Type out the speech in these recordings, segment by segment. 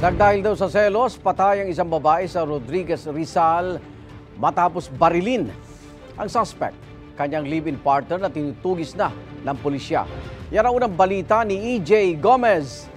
Nagdahil daw sa selos, patay ang isang babae sa Rodriguez Rizal matapos barilin ang suspect. Kanyang live-in partner na tinutugis na ng pulisya. Yan ang unang balita ni EJ Gomez.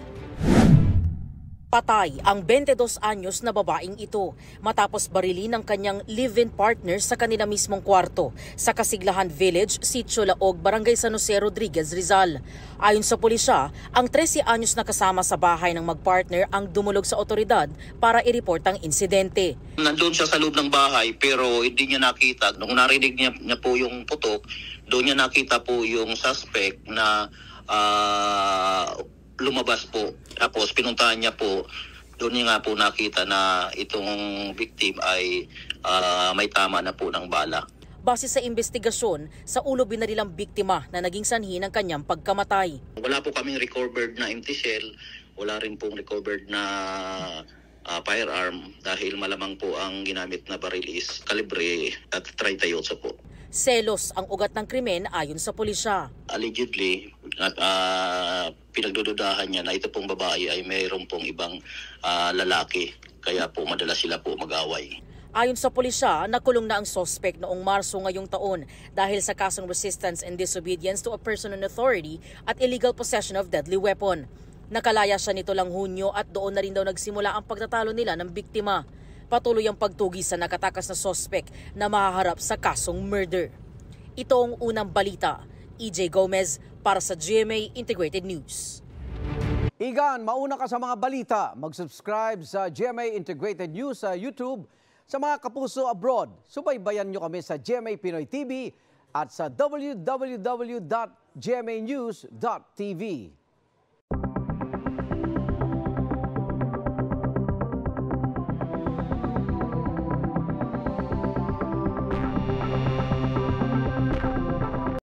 Patay ang 22 anyos na babaeng ito matapos barilin ng kanyang live-in partner sa kanila mismong kwarto sa Kasiglahan Village, Sitio Laog, Barangay San Jose, Rodriguez Rizal. Ayon sa pulisya, ang 13 anyos na kasama sa bahay ng magpartner ang dumulog sa otoridad para i-report ang insidente. Nandun siya sa loob ng bahay pero hindi niya nakita. Nung narinig niya po yung putok, doon niya nakita po yung suspect na lumabas po. Tapos pinuntahan niya po, doon niya nga po nakita na itong victim ay may tama na po ng bala. Base sa investigasyon, sa ulo binarilang biktima na naging sanhi ng kanyang pagkamatay. Wala po kaming recovered na empty shell, wala rin pong recovered na firearm dahil malamang po ang ginamit na baril is kalibre at 38 po. Selos ang ugat ng krimen ayon sa pulisya. Allegedly, pinagdududahan niya na ito pong babae ay mayroon pong ibang lalaki. Kaya po madalas sila po mag-away. Ayon sa pulisya, nakulong na ang suspect noong Marso ngayong taon dahil sa kasong resistance and disobedience to a person in authority at illegal possession of deadly weapon. Nakalaya siya nito lang Hunyo at doon na rin daw nagsimula ang pagtatalo nila ng biktima. Patuloy ang pagtugis sa nakatakas na suspect na mahaharap sa kasong murder. Ito ang unang balita. EJ Gomez para sa GMA Integrated News. Igan, mauna ka sa mga balita. Mag-subscribe sa GMA Integrated News sa YouTube. Sa mga kapuso abroad, subaybayan nyo kami sa GMA Pinoy TV at sa www.gmanews.tv.